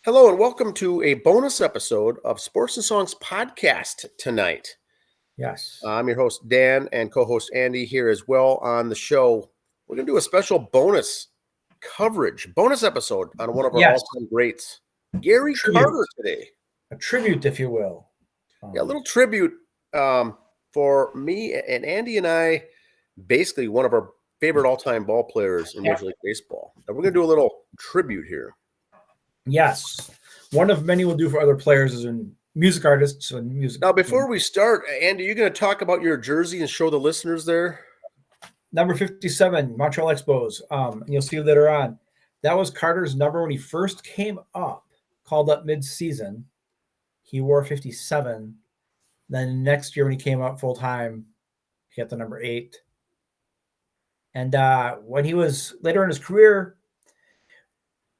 Hello and welcome to a bonus episode of Sports and Songs podcast tonight. Yes. I'm your host, Dan, and co host Andy here as well on the show. We're going to do a special bonus episode on one of our Yes. all time greats, Gary Carter, today. A tribute, if you will. Yeah, a little tribute for me and Andy and I, basically one of our favorite all time ball players in Major League Baseball. And we're going to do a little tribute here. Yes. One of many we'll do for other players is in music artists and music. Now, before we start, Andy, you're going to talk about your jersey and show the listeners there? Number 57, Montreal Expos. And you'll see later on. That was Carter's number when he first came up, called up mid-season. He wore 57. Then next year when he came up full-time, he got the number 8. And when he was later in his career,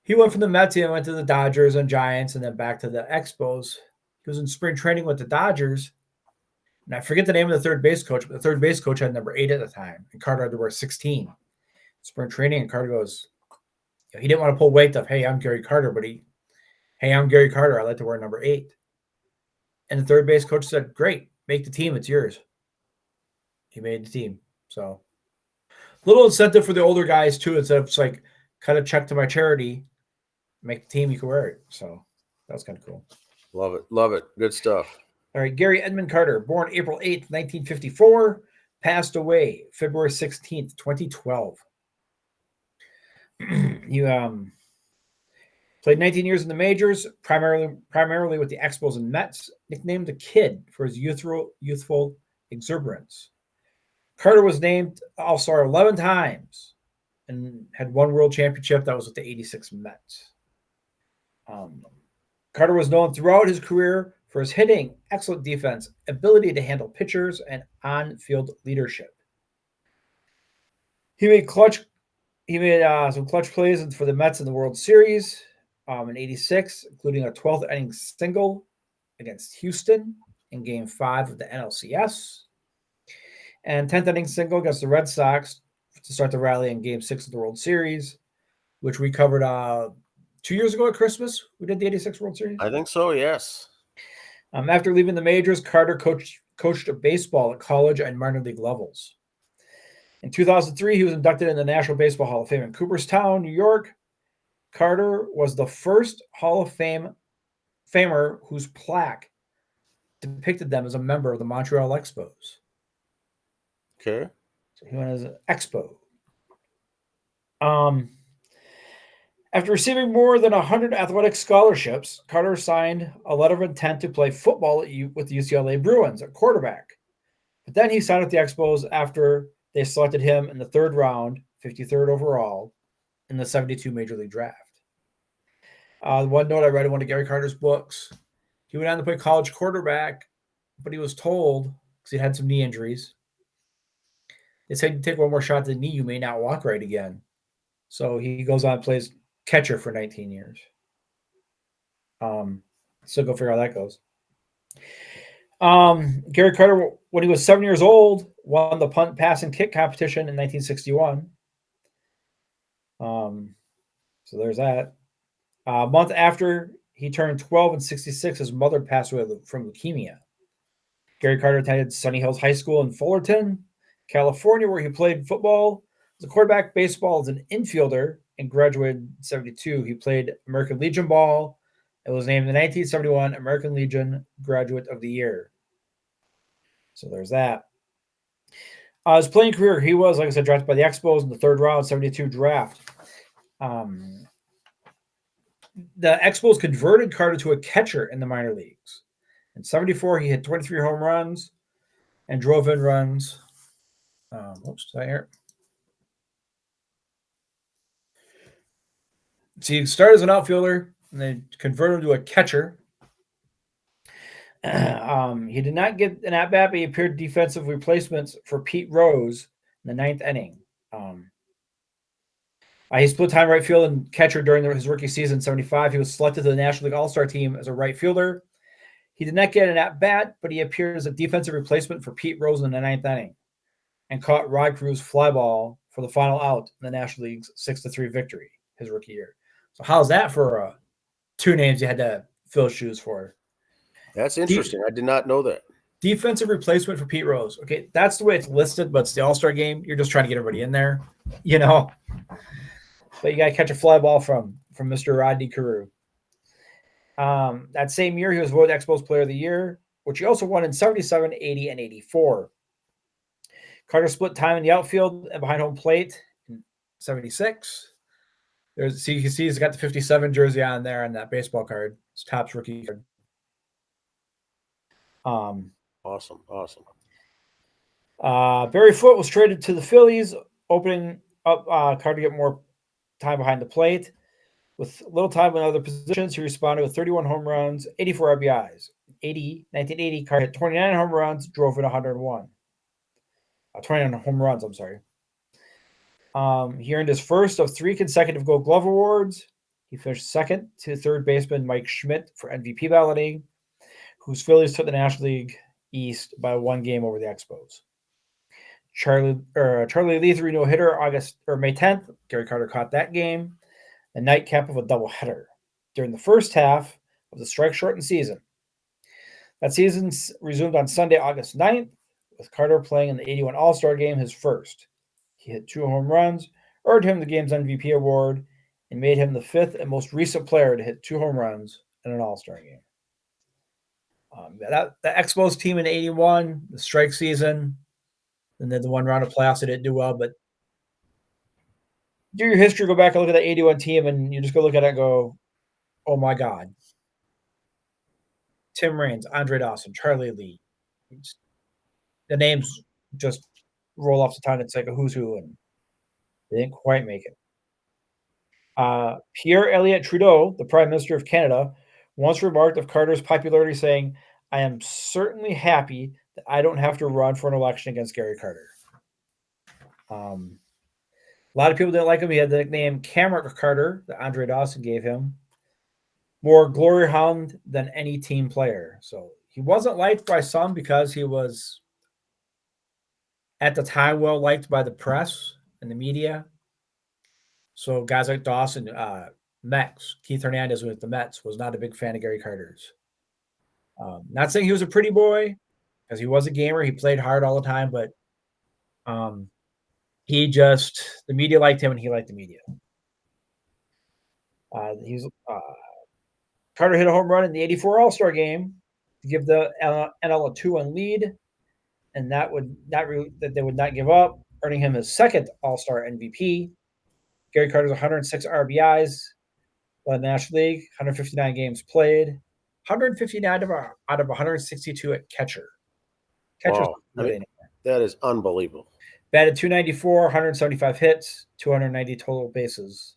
he went from the Mets, he went to the Dodgers and Giants, and then back to the Expos. He was in spring training with the Dodgers. And I forget the name of the third base coach, but the third base coach had number 8 at the time, and Carter had to wear 16. Spring training, and Carter goes, he didn't want to pull weight of, hey, I'm Gary Carter, but hey, I'm Gary Carter, I like to wear number 8. And the third base coach said, great, make the team, it's yours. He made the team. So little incentive for the older guys too, instead of just like cut a check to my charity, make the team, you can wear it. So that was kind of cool. Love it. Good stuff. All right, Gary Edmund Carter, born April 8th, 1954, passed away February 16th, 2012. He played 19 years in the majors, primarily with the Expos and Mets, nicknamed the Kid for his youthful exuberance. Carter was named All-Star 11 times and had one world championship. That was with the 86 Mets. Carter was known throughout his career for his hitting, excellent defense, ability to handle pitchers, and on-field leadership. He made some clutch plays for the Mets in the World Series in '86, including a 12th inning single against Houston in Game 5 of the NLCS, and 10th inning single against the Red Sox to start the rally in Game 6 of the World Series, which we covered 2 years ago at Christmas. We did the '86 World Series. I think so, yes. After leaving the majors, Carter coached baseball at college and minor league levels. In 2003, he was inducted in the National Baseball Hall of Fame in Cooperstown, New York. Carter was the first Hall of Famer whose plaque depicted them as a member of the Montreal Expos. Okay. So he went as an Expo. After receiving more than 100 athletic scholarships, Carter signed a letter of intent to play football with the UCLA Bruins at quarterback. But then he signed with the Expos after they selected him in the 3rd round, 53rd overall, in the '72 Major League Draft. One note I read in one of Gary Carter's books, he went on to play college quarterback, but he was told, because he had some knee injuries, they said, you take one more shot at the knee, you may not walk right again. So he goes on and plays catcher for 19 years. So go figure how that goes. Gary Carter, when he was 7 years old, won the punt, pass, and kick competition in 1961. So there's that. A month after he turned 12 in '66, his mother passed away from leukemia. Gary Carter attended Sunny Hills High School in Fullerton, California, where he played football as a quarterback, baseball as an infielder, and graduated in '72. He played American Legion ball and was named the 1971 American Legion Graduate of the Year. So there's that. His playing career, he was, like I said, drafted by the Expos in the 3rd round, '72 draft. The Expos converted Carter to a catcher in the minor leagues. In '74, he hit 23 home runs and drove in runs. Here. So he started as an outfielder, and they converted him to a catcher. He did not get an at-bat, but he appeared defensive replacements for Pete Rose in the 9th inning. He split time right field and catcher during his rookie season in '75. He was selected to the National League All-Star team as a right fielder. He did not get an at-bat, but he appeared as a defensive replacement for Pete Rose in the 9th inning and caught Rod Crew's fly ball for the final out in the National League's 6-3 victory his rookie year. So how's that for a two names you had to fill shoes for. That's interesting. I did not know that. Defensive replacement for Pete Rose. Okay, that's the way it's listed, but it's the All-Star game. You're just trying to get everybody in there, you know. But you got to catch a fly ball from Mr. Rodney Carew. That same year, he was voted Expos Player of the Year, which he also won in 77, 80, and 84. Carter split time in the outfield and behind home plate in 76. So you can see he's got the 57 jersey on there on that baseball card. It's Topps rookie card. Awesome. Barry Foote was traded to the Phillies, opening up Carter to get more time behind the plate. With little time in other positions, he responded with 31 home runs, 84 RBIs. 1980, Carter hit 29 home runs, drove in 101. 29 home runs, I'm sorry. He earned his first of 3 consecutive Gold Glove awards. He finished second to third baseman Mike Schmidt for MVP balloting, whose Phillies took the National League East by 1 game over the Expos. Charlie Lee threw no hitter May 10th. Gary Carter caught that game. The nightcap of a doubleheader during the first half of the strike-shortened season. That season resumed on Sunday, August 9th, with Carter playing in the 81 All-Star game, his first. He hit 2 home runs, earned him the game's MVP award, and made him the 5th and most recent player to hit 2 home runs in an All-Star game. The Expos team in 81, the strike season, and then the 1 round of playoffs, they didn't do well, but do your history, go back and look at that 81 team, and you just go look at it and go, oh my God. Tim Raines, Andre Dawson, Charlie Lee. The names just roll off the tongue. It's like a who's who, and they didn't quite make it. Pierre Elliott Trudeau, the Prime Minister of Canada, once remarked of Carter's popularity, saying, I am certainly happy that I don't have to run for an election against Gary Carter. A lot of people didn't like him. He had the nickname Camera Carter that Andre Dawson gave him. More glory hound than any team player. So he wasn't liked by some because he was, at the time, well liked by the press and the media. So guys like Dawson, Mets, Keith Hernandez with the Mets, was not a big fan of Gary Carter's. Not saying he was a pretty boy, because he was a gamer. He played hard all the time, but the media liked him and he liked the media. Carter hit a home run in the 84 All-Star game to give the NL a 2-1 lead, and that they would not give up, earning him his second All-Star MVP. Gary Carter's 106 RBIs by the National League, 159 games played, 159 out of 162 at catcher. Wow. That is unbelievable. Batted 294, 175 hits, 290 total bases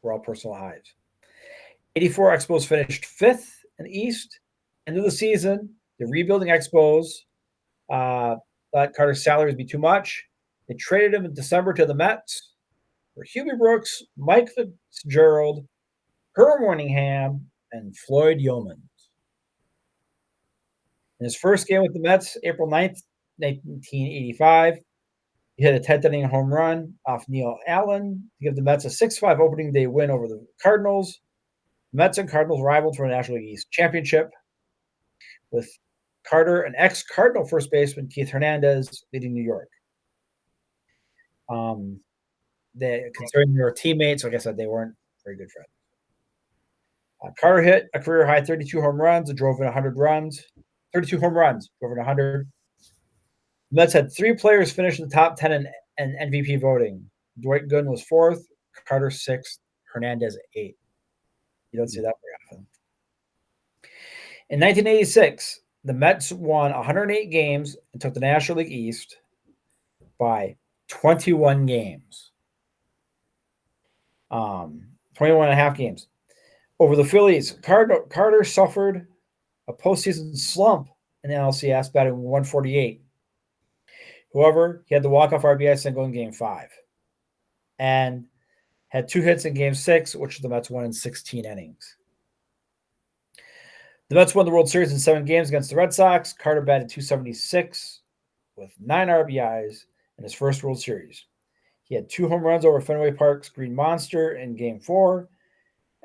were all personal highs. 84 Expos finished 5th in the East. End of the season, the rebuilding Expos thought Carter's salary would be too much. They traded him in December to the Mets for Hubie Brooks, Mike Fitzgerald, Herm Winningham, and Floyd Yeomans. In his first game with the Mets, April 9th, 1985, he hit a 10th inning home run off Neil Allen to give the Mets a 6-5 opening day win over the Cardinals. The Mets and Cardinals rivaled for the National League East Championship, with Carter and ex-Cardinal first baseman Keith Hernandez leading New York. Considering they were teammates, like I said, they weren't very good friends. Carter hit a career high 32 home runs and drove in 100 runs. 32 home runs, drove in 100. The Mets had 3 players finish in the top 10 in MVP voting. Dwight Gooden was 4th, Carter 6th, Hernandez 8th. You don't see that very often. In 1986, the Mets won 108 games and took the National League East by 21 games. 21 and a half games. Over the Phillies, Carter suffered a postseason slump in the NLCS, batting 148. However, he had the walk-off RBI single in Game 5 and had 2 hits in Game 6, which the Mets won in 16 innings. The Mets won the World Series in 7 games against the Red Sox. Carter batted .276 with 9 RBIs in his first World Series. He had 2 home runs over Fenway Park's Green Monster in Game 4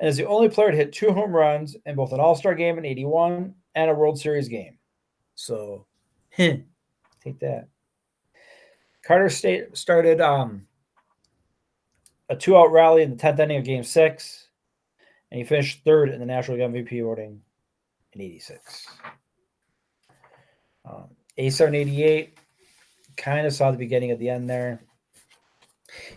and is the only player to hit 2 home runs in both an All-Star game in 81 and a World Series game. So, take that. Carter started a 2-out rally in the 10th inning of Game 6, and he finished third in the National League MVP voting in 86. A-Star in 88, kind of saw the beginning of the end there.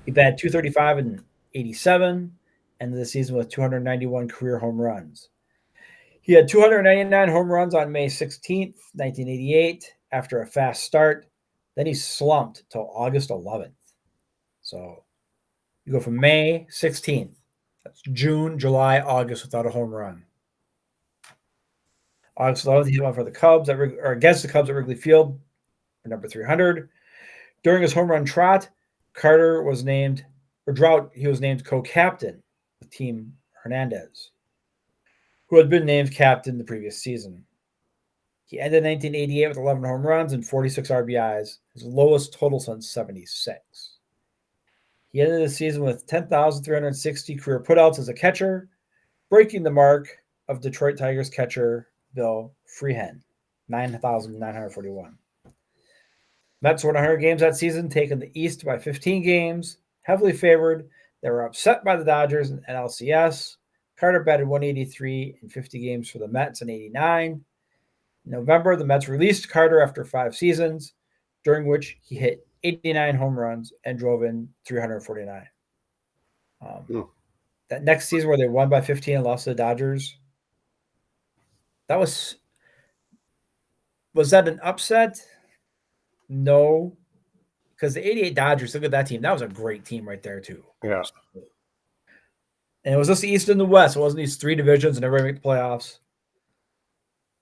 He batted .235 in 87, ended the season with 291 career home runs. He had 299 home runs on May 16th, 1988, after a fast start. Then he slumped till August 11th. So you go from May 16th, that's June, July, August without a home run. August 11th, he hit one for the Cubs or against the Cubs at Wrigley Field for number 300. During his home run trot, Carter was named co-captain with Team Hernandez, who had been named captain the previous season. He ended 1988 with 11 home runs and 46 RBIs, his lowest total since 76. He ended the season with 10,360 career putouts as a catcher, breaking the mark of Detroit Tigers catcher Bill Freehan, 9,941. Mets won 100 games that season, taking the East by 15 games, heavily favored. They were upset by the Dodgers and NLCS. Carter batted .183 in 50 games for the Mets in 89. In November, the Mets released Carter after 5 seasons, during which he hit 89 home runs and drove in 349. That next season where they won by 15 and lost to the Dodgers, was that an upset? No, because the 88 Dodgers, look at that team. That was a great team right there, too. Yeah. And it was just the East and the West. It wasn't these 3 divisions and everybody make the playoffs.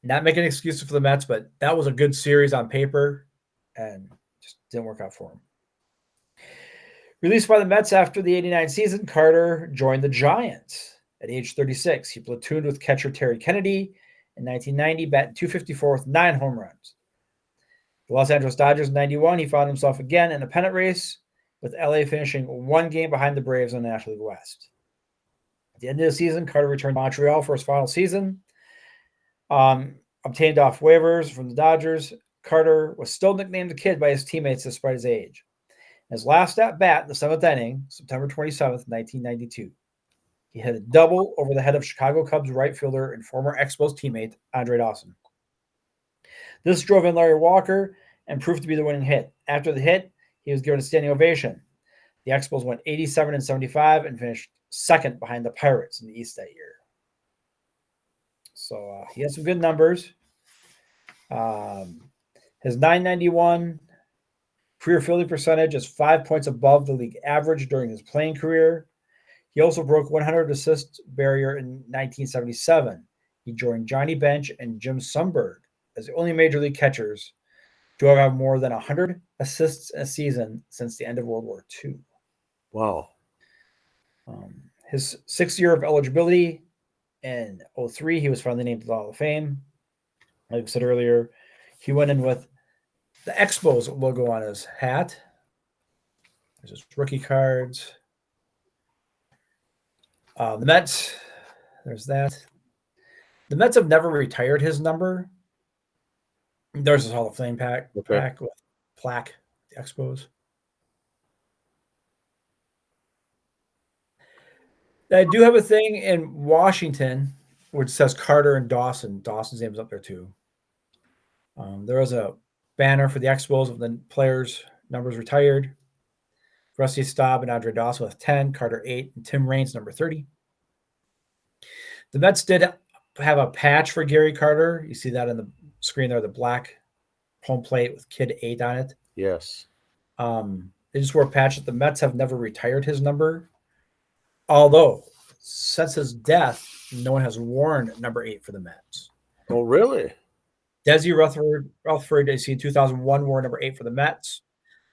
Not making excuses for the Mets, but that was a good series on paper and just didn't work out for him. Released by the Mets after the 89 season, Carter joined the Giants at age 36. He platooned with catcher Terry Kennedy in 1990, batting .254 with 9 home runs. The Los Angeles Dodgers in 91, he found himself again in a pennant race, with LA finishing 1 game behind the Braves in the National League West. At the end of the season, Carter returned to Montreal for his final season. Obtained off waivers from the Dodgers. Carter was still nicknamed the Kid by his teammates despite his age. His last at bat in the 7th inning, September 27th, 1992. He hit a double over the head of Chicago Cubs right fielder and former Expos teammate Andre Dawson. This drove in Larry Walker and proved to be the winning hit. After the hit, he was given a standing ovation. The Expos went 87-75 and finished second behind the Pirates in the East that year. So he had some good numbers. His .991 career fielding percentage is 5 points above the league average during his playing career. He also broke 100 assist barrier in 1977. He joined Johnny Bench and Jim Sundberg as the only major league catchers to have more than 100 assists in a season since the end of World War II. Wow. His 6th year of eligibility in 2003, he was finally named to the Hall of Fame. Like I said earlier, he went in with the Expos logo on his hat. There's his rookie cards. The Mets, there's that. The Mets have never retired his number. There's his Hall of Fame plaque with plaque, the Expos. I do have a thing in Washington which says Carter and Dawson. Dawson's name is up there too. There was a banner for the Expos of the players' numbers retired. Rusty Staub and Andre Dawson with 10, Carter 8, and Tim Raines number 30. The Mets did have a patch for Gary Carter. You see that on the screen there, the black home plate with Kid 8 on it. Yes. They just wore a patch that the Mets have never retired his number. Although, since his death, no one has worn number 8 for the Mets. Oh, really? Desi Rutherford, I see 2001 wore number 8 for the Mets.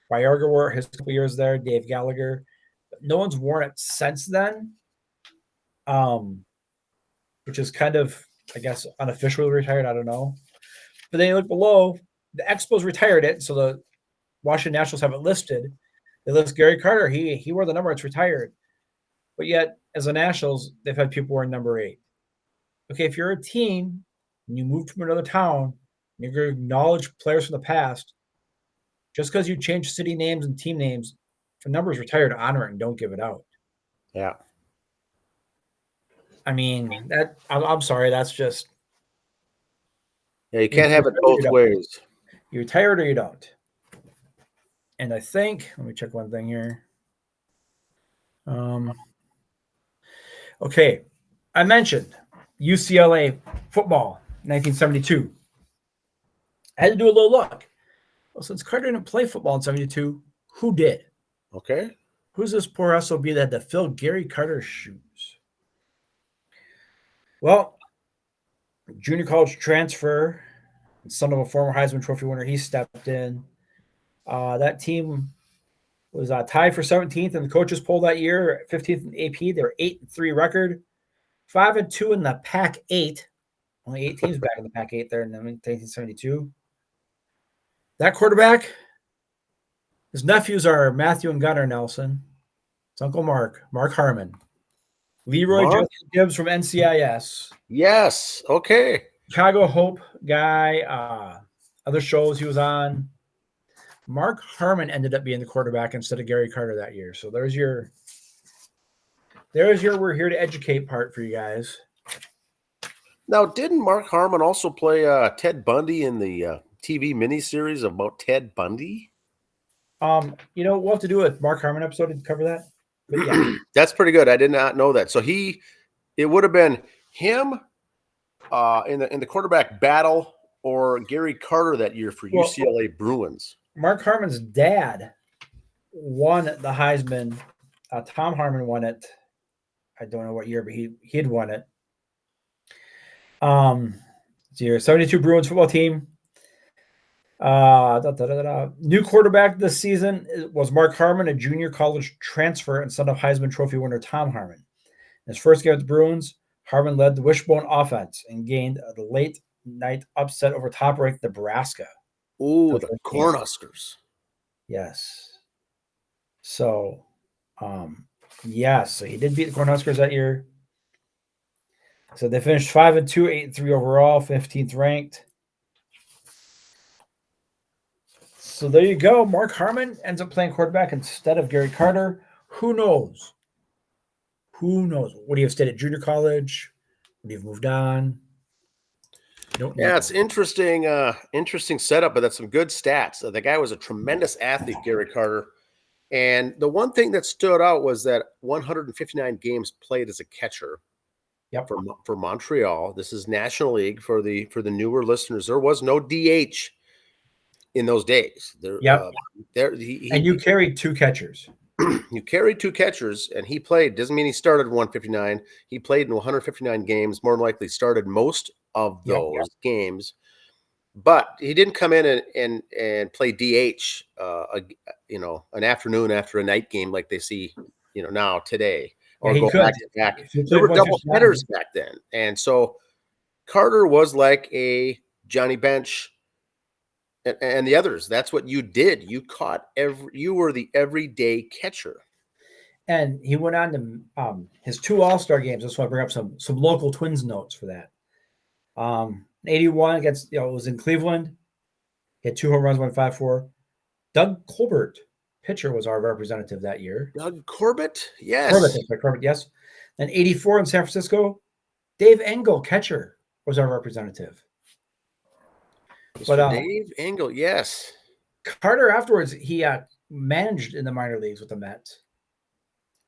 Baerga wore his couple years there. Dave Gallagher. But no one's worn it since then, which is kind of, I guess, unofficially retired. I don't know. But then you look below, the Expos retired it, so the Washington Nationals have it listed. They list Gary Carter. He wore the number. It's retired. But yet, as the Nationals, they've had people wearing number 8. Okay, if you're a team and you move to another town, and you're going to acknowledge players from the past, just because you change city names and team names, if a number is retired, honor it and don't give it out. Yeah. I mean, I'm sorry, that's just. Yeah, you can't have it both ways. You retire it or you don't. And I think, let me check one thing here. Okay, I mentioned UCLA football, 1972. I had to do a little look. Well, since Carter didn't play football in 72, who did? Okay. Who's this poor SOB that had to fill Gary Carter's shoes? Well, junior college transfer, son of a former Heisman Trophy winner, he stepped in. That team was tied for 17th in the coaches poll that year, 15th in AP. They were 8-3 record, 5-2 in the Pac-8. Only 8 teams back in the Pac-8 there in 1972. That quarterback, his nephews are Matthew and Gunnar Nelson. His uncle Mark Harmon. Leroy Jesse Gibbs from NCIS. Yes. Okay. Chicago Hope guy. Other shows he was on. Mark Harmon ended up being the quarterback instead of Gary Carter that year. So there's your we're here to educate part for you guys. Now, didn't Mark Harmon also play Ted Bundy in the TV miniseries about Ted Bundy? We'll have to do a Mark Harmon episode to cover that. But yeah. That's pretty good. I did not know that. So it would have been him in the quarterback battle or Gary Carter that year for UCLA Bruins. Mark Harmon's dad won the Heisman. Tom Harmon won it. I don't know what year, but he had won it. Year 72 Bruins football team. New quarterback this season was Mark Harmon, a junior college transfer and son of Heisman Trophy winner Tom Harmon. In his first game with the Bruins, Harmon led the wishbone offense and gained the late night upset over top-ranked Nebraska. Ooh, the Cornhuskers. Yes. So, so he did beat the Cornhuskers that year. So they finished 5-2, 8-3 overall, 15th ranked. So there you go. Mark Harmon ends up playing quarterback instead of Gary Carter. Who knows? Would he have stayed at junior college? Would he have moved on? Yeah, it's interesting. Interesting setup, but that's some good stats. The guy was a tremendous athlete, Gary Carter. And the one thing that stood out was that 159 games played as a catcher. Yep. For Montreal. This is National League for the newer listeners. There was no DH in those days. And you carried 2 catchers. You carried 2 catchers, and he played. Doesn't mean he started 159. He played in 159 games. More than likely, started most of those games, but he didn't come in and play DH. An afternoon after a night game like they see, now today, or go back to back. There were double headers back then, and so Carter was like a Johnny Bench. And the others, that's what you did. You caught you were the everyday catcher. And he went on to his 2 All-Star games. I just want to bring up some local Twins notes for that. 81 against, it was in Cleveland. He had 2 home runs, 1.54. Doug Colbert, pitcher, was our representative that year. Doug Corbett? Yes. Corbett, yes. Then 84 in San Francisco. Dave Engel, catcher, was our representative. But Dave Engel, yes. Carter afterwards, he managed in the minor leagues with the Mets.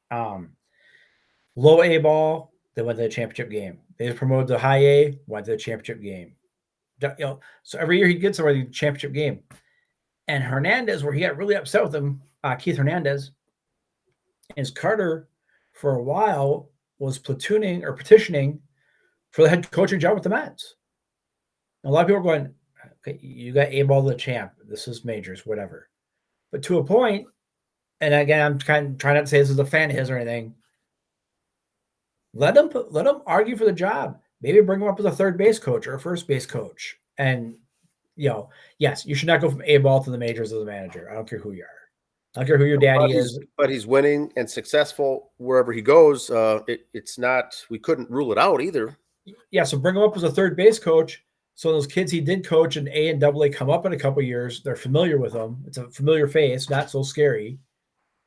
Low A ball, they went to the championship game. They were promoted to high A, went to the championship game. So every year he'd get somewhere in the championship game. And Hernandez, where he got really upset with him, Keith Hernandez, is Carter for a while was platooning or petitioning for the head coaching job with the Mets. And a lot of people are going, okay, you got A-ball to the champ. This is majors, whatever. But to a point, and again, I'm kind of trying not to say this is a fan of his or anything. Let him argue for the job. Maybe bring him up as a third base coach or a first base coach. And, yes, you should not go from A-ball to the majors as a manager. I don't care who you are. I don't care who your daddy is. But he's winning and successful wherever he goes. It's not. We couldn't rule it out either. Yeah, so bring him up as a third base coach. So those kids he did coach in A and AA come up in a couple years. They're familiar with him. It's a familiar face, not so scary.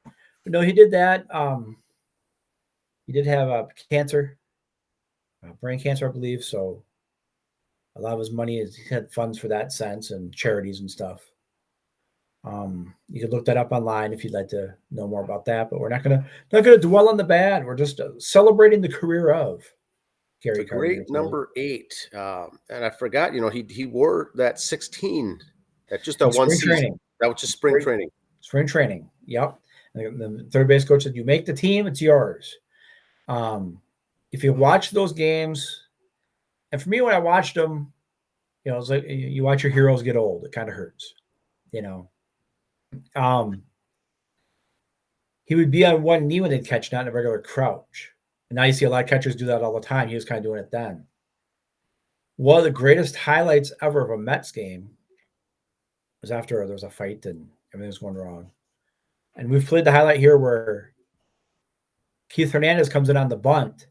But no, he did that. He did have cancer, brain cancer, I believe. So a lot of his money is he had funds for that sense and charities and stuff. You could look that up online if you'd like to know more about that. But we're not gonna dwell on the bad. We're just celebrating the career of Gary Carter. Great number 8. And I forgot, he wore that 16 at just that one season. Training. That was just spring training. Spring training. Yep. And the third base coach said, "You make the team, it's yours." If you watch those games, and for me, when I watched them, it's like you watch your heroes get old. It kind of hurts, He would be on one knee when they'd catch, not in a regular crouch. And now you see a lot of catchers do that all the time. He was kind of doing it then. One of the greatest highlights ever of a Mets game was after there was a fight and everything was going wrong. And we've played the highlight here where Keith Hernandez comes in on the bunt,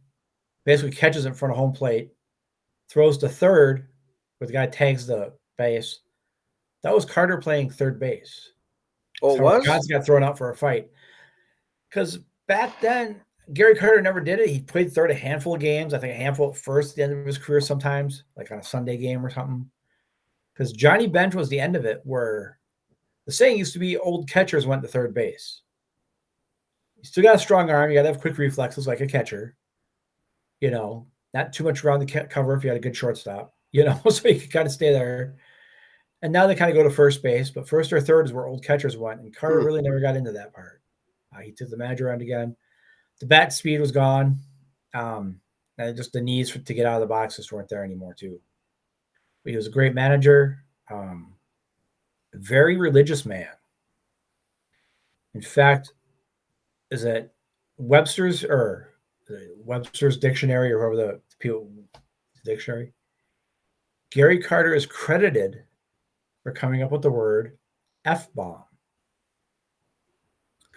basically catches in front of home plate, throws to third, where the guy tags the base. That was Carter playing third base. Oh, it was? Johnson got thrown out for a fight. Because back then, Gary Carter never did it. He played third a handful of games. I think a handful at first, at the end of his career sometimes, like on a Sunday game or something. Because Johnny Bench was the end of it, where the saying used to be old catchers went to third base. You still got a strong arm. You got to have quick reflexes like a catcher. Not too much around the cover if you had a good shortstop, so you could kind of stay there. And now they kind of go to first base, but first or third is where old catchers went. And Carter really never got into that part. He took the manager around again. The bat speed was gone. And just the knees to get out of the box just weren't there anymore, too. But he was a great manager. Very religious man. In fact, is that Webster's dictionary or whoever the people dictionary? Gary Carter is credited for coming up with the word F-bomb.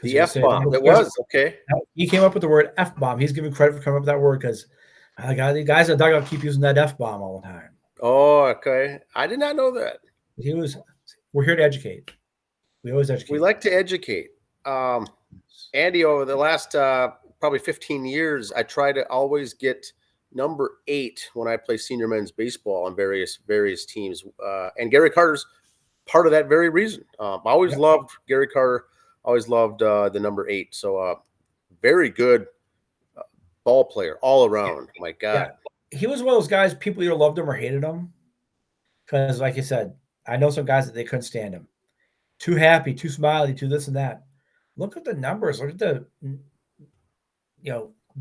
The F-bomb. It was, okay. He came up with the word F-bomb. He's given credit for coming up with that word because the guys in the dugout keep using that F-bomb all the time. Oh, okay. I did not know that. We're here to educate. We always educate. We like to educate. Andy, over the last probably 15 years, I try to always get number 8 when I play senior men's baseball on various teams. And Gary Carter's part of that very reason. I always loved Gary Carter. Always loved the number 8. So very good ball player all around. My God. Yeah. He was one of those guys, people either loved him or hated him. Because like you said, I know some guys that they couldn't stand him. Too happy, too smiley, too this and that. Look at the numbers. Look at the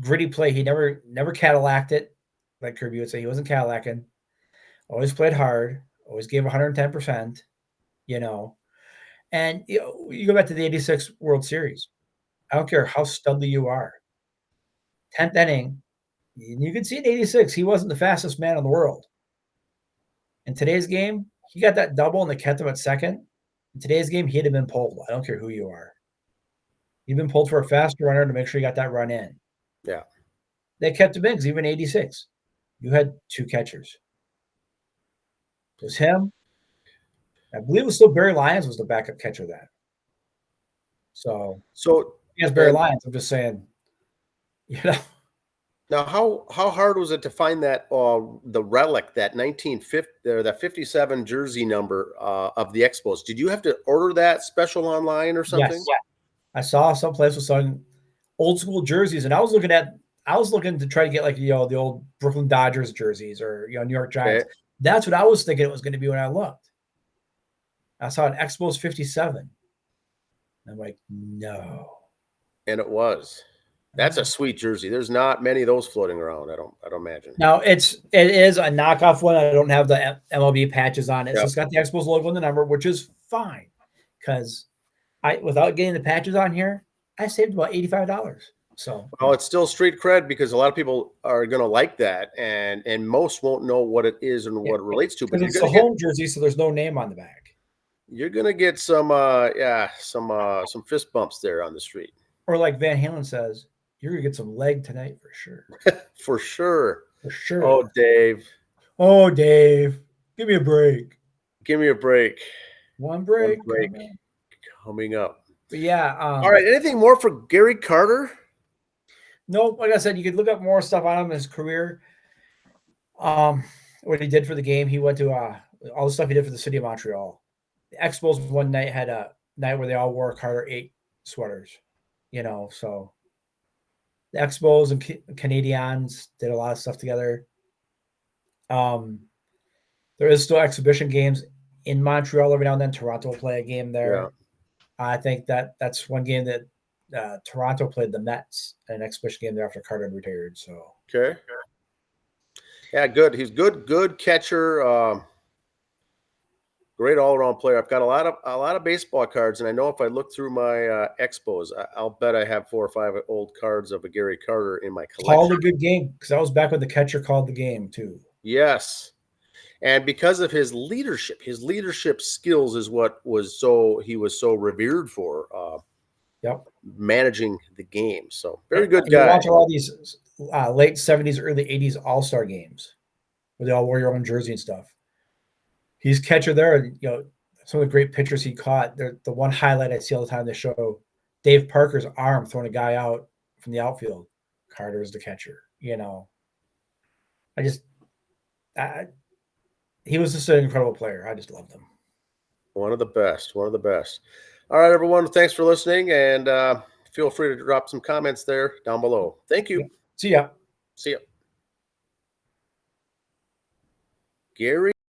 gritty play. He never Cadillac'd it, like Kirby would say. He wasn't Cadillac'ing. Always played hard. Always gave 110%. And you go back to the '86 World Series. I don't care how studly you are. 10th inning, you can see in '86 he wasn't the fastest man in the world. In today's game, he got that double and they kept him at second. In today's game, he'd have been pulled. I don't care who you are. You've been pulled for a fast runner to make sure you got that run in. Yeah. They kept him in because even '86, you had 2 catchers. It was him. I believe it was still Barry Lyons was the backup catcher then. So yes, Barry Lyons. I'm just saying, Now, how hard was it to find that the relic, that 1950 or that 57 jersey number of the Expos? Did you have to order that special online or something? Yes. Yeah. I saw some place with some old school jerseys, and I was looking to try to get like the old Brooklyn Dodgers jerseys or New York Giants. Okay. That's what I was thinking it was going to be when I looked. I saw an Expos 57. I'm like, no. And it was. That's a sweet jersey. There's not many of those floating around. I don't imagine. No, it is a knockoff one. I don't have the MLB patches on it. Yep. So it's got the Expos logo and the number, which is fine. Because without getting the patches on here, I saved about $85. So it's still street cred because a lot of people are going to like that, and most won't know what it is and what it relates to. But it's a home jersey, so there's no name on the back. You're gonna get some some fist bumps there on the street. Or like Van Halen says, you're gonna get some leg tonight for sure. For sure. For sure. Oh, Dave. Oh, Dave, give me a break. Give me a break. One break. Coming up. But yeah. All right. Anything more for Gary Carter? No, like I said, you could look up more stuff on him in his career. What he did for the game, he went to all the stuff he did for the city of Montreal. The Expos one night had a night where they all wore Carter 8 sweaters, so the Expos and Canadians did a lot of stuff together. There is still exhibition games in Montreal every now and then. Toronto will play a game there. Yeah. I think that's one game that Toronto played the Mets, an exhibition game there after Carter had retired. So okay. Yeah, good. He's good catcher. Great all-around player. I've got a lot of baseball cards, and I know if I look through my Expos, I'll bet I have 4 or 5 old cards of a Gary Carter in my collection. Called a good game because that was back when the catcher called the game too. Yes, and because of his leadership skills is what he was so revered for. Yep, managing the game. So very good guy. You watch all these late 70s, early 80s All-Star games where they all wore your own jersey and stuff. He's catcher there, and some of the great pitchers he caught. The one highlight I see all the time, they show Dave Parker's arm throwing a guy out from the outfield. Carter's the catcher. He was just an incredible player. I just loved him. One of the best. All right, everyone. Thanks for listening, and feel free to drop some comments there down below. Thank you. See ya. See ya. Gary.